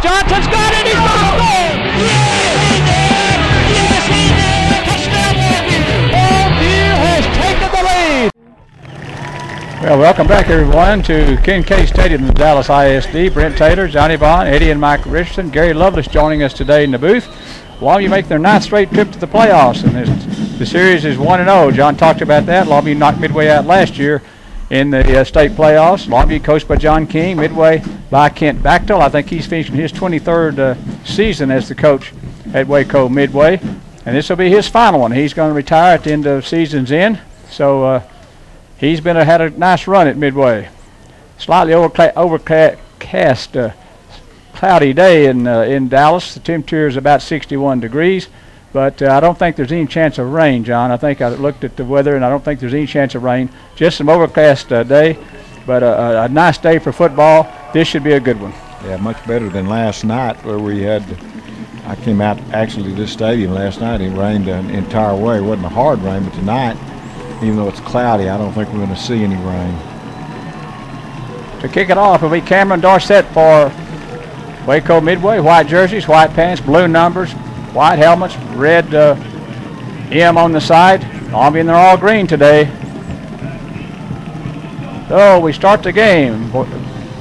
Johnson's got it. He's going to score. Yes, he did. Yes, he did. Touchdown, Longview. Longview has taken the lead. Well, welcome back, everyone, to Kincaide Stadium in Dallas ISD. Brent Taylor, Johnny Bond, Eddie and Mike Richardson, Gary Lovelace joining us today in the booth. Longview make their 9th straight trip to the playoffs, and the series is 1-0. John talked about that. Longview knocked Midway out last year in the state playoffs. Longview coached by John King, Midway by Kent Bachtel. I think he's finishing his 23rd season as the coach at Waco Midway, and this will be his final one. He's going to retire at the end of season's end, so he's had a nice run at Midway. Slightly overcast, cloudy day in Dallas. The temperature is about 61 degrees, but I don't think there's any chance of rain, John. I think I looked at the weather, and I don't think there's any chance of rain. Just some overcast day, but a nice day for football. This should be a good one. Yeah, much better than last night where we had – I came out actually to this stadium last night. It rained an entire way. It wasn't a hard rain, but tonight, even though it's cloudy, I don't think we're going to see any rain. To kick it off will be Cameron Dorsett for Waco Midway. White jerseys, white pants, blue numbers, white helmets, red M on the side. Longview, and they're all green today. So we start the game.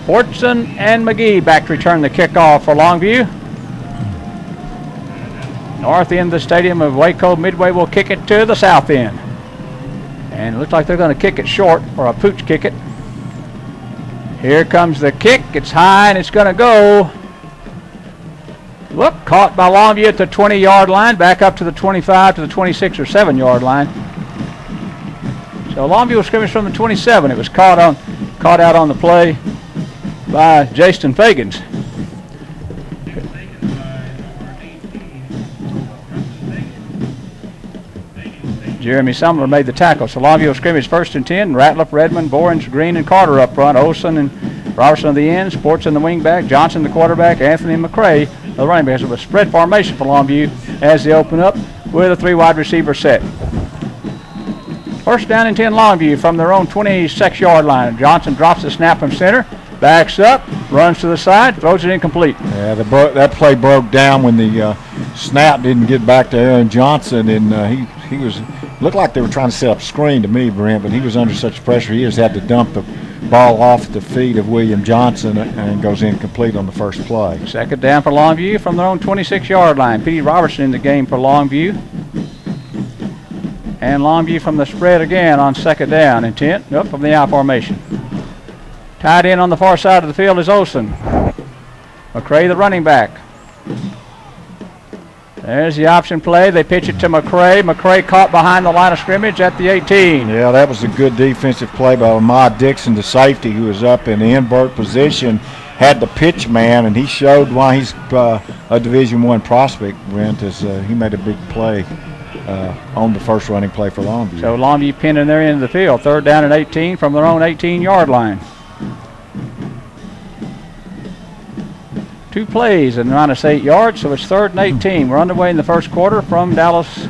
Fortson and McGee back to return the kickoff for Longview. North end of the stadium of Waco Midway will kick it to the south end. And it looks like they're going to kick it short, or a pooch kick it. Here comes the kick. It's high and it's going to go. Look, caught by Longview at the 20-yard line, back up to the 25 to the 26 or 7-yard line. So Longview will scrimmage from the 27. It was caught out on the play by Jason Fagans. Jeremy Sumler made the tackle. So Longview will scrimmage 1st and 10. Ratliff, Redmond, Borens, Green, and Carter up front. Olson and Robertson on the end. Sports in the wingback. Johnson the quarterback. Anthony McCray the running back. So a spread formation for Longview as they open up with a 3 wide receiver set. 1st down and 10 Longview from their own 26-yard line. Johnson drops the snap from center. Backs up, runs to the side, throws it incomplete. Yeah, that play broke down when the snap didn't get back to Aaron Johnson, and he looked like they were trying to set up a screen to me, Brent, but he was under such pressure he just had to dump the ball off the feet of William Johnson and goes incomplete on the first play. 2nd down for Longview from their own 26-yard line. P.D. Robertson in the game for Longview. And Longview from the spread again on 2nd down and 10, up from the I formation. Tied in on the far side of the field is Olson. McCray, the running back. There's the option play. They pitch it to McCray. McCray caught behind the line of scrimmage at the 18. Yeah, that was a good defensive play by Ahmad Dixon, the safety, who was up in the invert position, had the pitch man, and he showed why he's a Division I prospect, Brent, as he made a big play on the first running play for Longview. So Longview pinned in their end of the field. 3rd down and 18 from their own 18-yard line. 2 plays and minus 8 yards, so it's 3rd and 18. We're underway in the first quarter from Dallas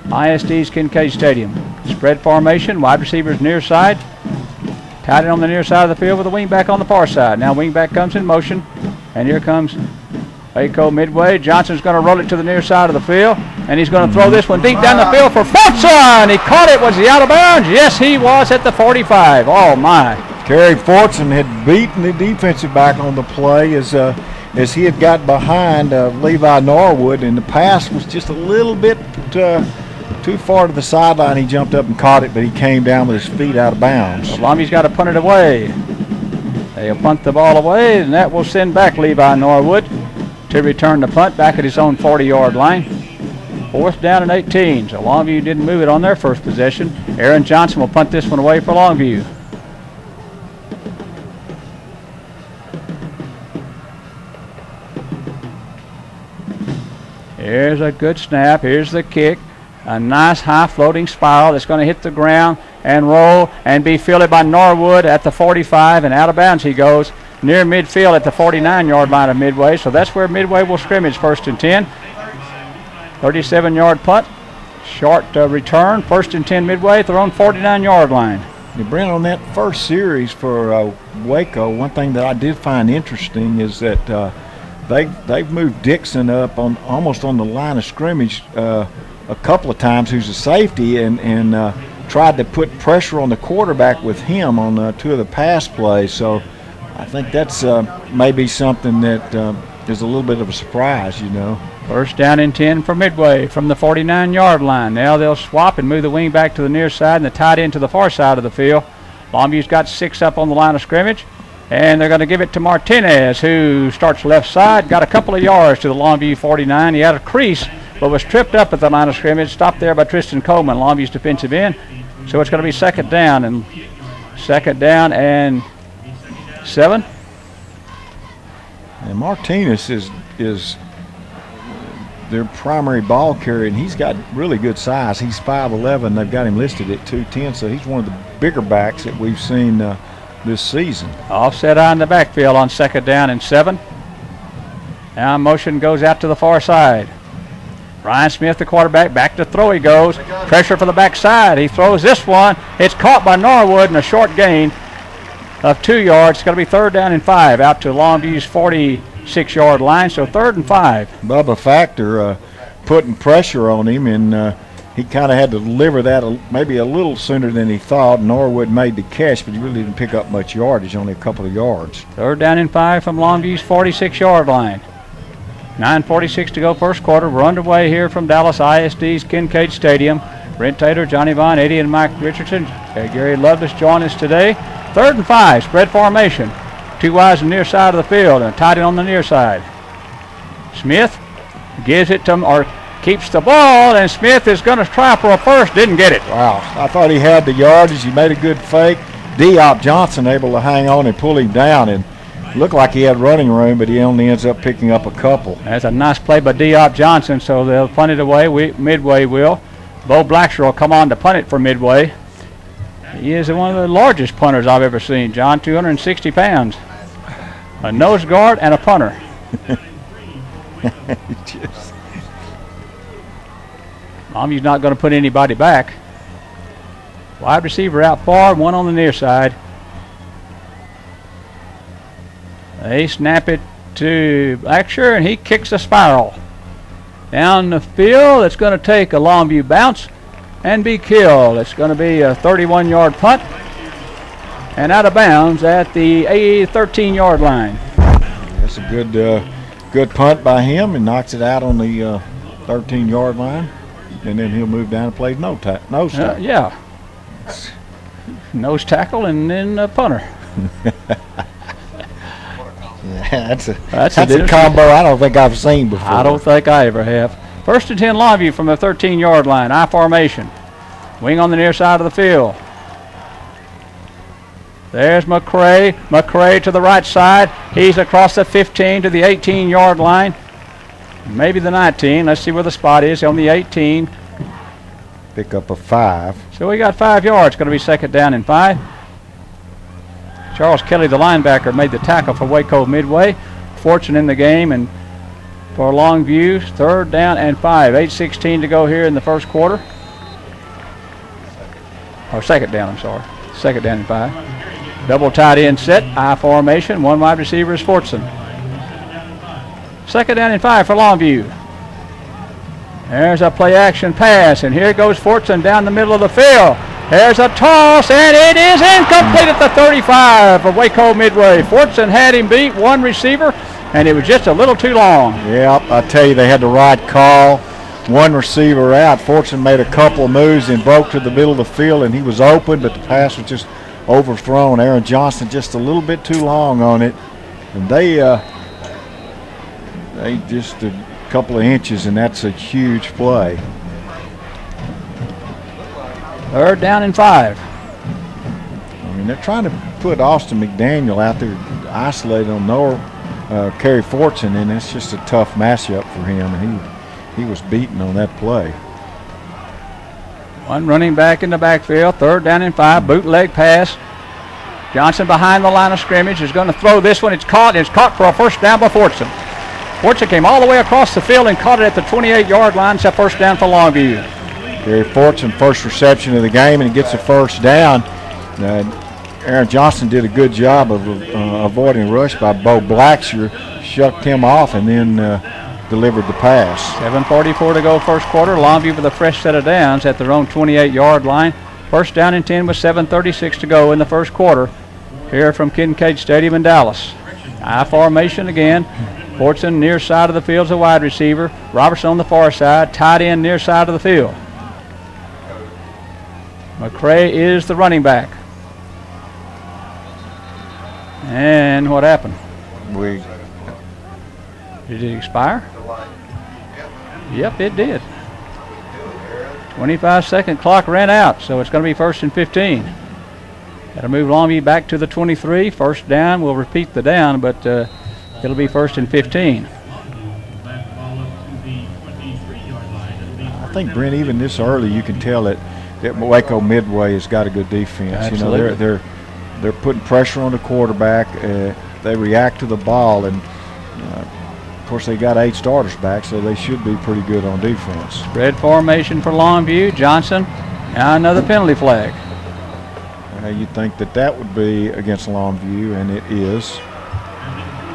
ISD's Kincaide Stadium. Spread formation, wide receivers near side. Tied in on the near side of the field with a wingback on the far side. Now wingback comes in motion, and here comes Waco Midway. Johnson's going to roll it to the near side of the field, and he's going to throw this one deep down the field for Fortson. He caught it. Was he out of bounds? Yes, he was at the 45. Oh, my. Kerry Fortson had beaten the defensive back on the play as he had got behind Levi Norwood, and the pass was just a little bit too far to the sideline. He jumped up and caught it, but he came down with his feet out of bounds. So Longview's got to punt it away. They'll punt the ball away, and that will send back Levi Norwood to return the punt back at his own 40-yard line. 4th down and 18. So Longview didn't move it on their first possession. Aaron Johnson will punt this one away for Longview. Here's a good snap. Here's the kick. A nice high floating spiral that's going to hit the ground and roll and be fielded by Norwood at the 45, and out of bounds he goes near midfield at the 49-yard line of Midway. So that's where Midway will scrimmage 1st and 10. 37-yard punt. Short return. 1st and 10 Midway at their own 49-yard line. Yeah, Brent, on that first series for Waco, one thing that I did find interesting is that they've moved Dixon up on almost on the line of scrimmage a couple of times, who's a safety, and tried to put pressure on the quarterback with him on 2 of the pass plays. So I think that's maybe something that is a little bit of a surprise, you know. First down and 10 for Midway from the 49-yard line. Now they'll swap and move the wing back to the near side and the tight end to the far side of the field. Longview's got 6 up on the line of scrimmage, and they're going to give it to Martinez, who starts left side, got a couple of yards to the Longview 49. He had a crease, but was tripped up at the line of scrimmage, stopped there by Tristan Coleman, Longview's defensive end. So it's going to be second down and 7. And Martinez is their primary ball carrier, and he's got really good size. He's 5'11". They've got him listed at 210, so he's one of the bigger backs that we've seen this season. Offset on the backfield on second down and 7. Now motion goes out to the far side. Ryan Smith, the quarterback, back to throw he goes. Pressure for the backside. He throws this one. It's caught by Norwood in a short gain of 2 yards. It's going to be third down and 5 out to Longview's 46-yard line. So 3rd and 5. Bubba Factor putting pressure on him, and he kind of had to deliver that maybe a little sooner than he thought. Norwood made the catch, but he really didn't pick up much yardage, only a couple of yards. Third down and 5 from Longview's 46-yard line. 9:46 to go first quarter. We're underway here from Dallas ISD's Kincaide Stadium. Brent Taylor, Johnny Vaughn, Eddie, and Mike Richardson. Gary Lovelace join us today. 3rd and 5, spread formation. 2 wides on the near side of the field and tight end on the near side. Smith gives it to him, or keeps the ball, and Smith is going to try for a first. Didn't get it. Wow, I thought he had the yardage. He made a good fake. Diop Johnson able to hang on and pull him down, and looked like he had running room, but he only ends up picking up a couple. That's a nice play by Diop Johnson, so they'll punt it away. Midway will. Bo Blacksher will come on to punt it for Midway. He is one of the largest punters I've ever seen, John, 260 pounds. A nose guard and a punter. Longview's not going to put anybody back. Wide receiver out far, one on the near side. They snap it to Blacksher, and he kicks a spiral. Down the field, it's going to take a Longview bounce and be killed. It's going to be a 31-yard punt and out of bounds at the 13-yard line. That's a good punt by him, and knocks it out on the 13-yard line, and then he'll move down and play nose tackle. Yeah. Nose tackle and then a punter. That's a combo I don't think I've seen before. I don't think I ever have. 1st and 10 Longview from the 13-yard line. I formation. Wing on the near side of the field. There's McCray. McCray to the right side. He's across the 15 to the 18-yard line. Maybe the 19. Let's see where the spot is on the 18. Pick up a 5. So we got 5 yards. Going to be second down and 5. Charles Kelly, the linebacker, made the tackle for Waco Midway. Fortune in the game, and for Longview, 3rd down and 5. 8:16 to go here in the first quarter. Or second down, I'm sorry. Second down and 5. Double tight end set, I formation. One wide receiver is Fortune. Second down and 5 for Longview. There's a play action pass, and here goes Fortune down the middle of the field. There's a toss, and it is incomplete at the 35 for Waco Midway. Fortune had him beat, one receiver, and it was just a little too long. Yeah, I tell you, they had the right call. One receiver out. Fortune made a couple of moves and broke to the middle of the field, and he was open, but the pass was just overthrown. Aaron Johnson just a little bit too long on it, and they just a couple of inches, and that's a huge play. 3rd down and 5. I mean, they're trying to put Austin McDaniel out there isolated on Kerry Fortune, and it's just a tough matchup for him, and he was beaten on that play. One running back in the backfield, 3rd down and 5, bootleg pass. Johnson behind the line of scrimmage is going to throw this one. It's caught for a first down by Fortune. Fortune came all the way across the field and caught it at the 28-yard line. It's a first down for Longview. Kerry Fortune, first reception of the game, and he gets a first down. Aaron Johnson did a good job of avoiding a rush by Bo Blacksher. shucked him off and then delivered the pass. 7:44 to go first quarter. Longview with a fresh set of downs at their own 28-yard line. First down and 10 with 7:36 to go in the first quarter here from Kincaide Stadium in Dallas. I formation again. Fortson near side of the field is a wide receiver. Robertson on the far side. Tight end near side of the field. McCray is the running back. And what happened? Did it expire? Yep, it did. 25-second clock ran out, so it's going to be 1st and 15. That'll move Longview back to the 23. First down, we'll repeat the down, but it'll be 1st and 15. I think, Brent, even this early, you can tell that Waco Midway has got a good defense. Absolutely. You know, they're putting pressure on the quarterback. They react to the ball, and of course they got 8 starters back, so they should be pretty good on defense. Red formation for Longview. Johnson. Now another penalty flag. You'd think that would be against Longview, and it is.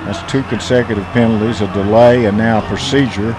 That's 2 consecutive penalties, a delay, and now a procedure.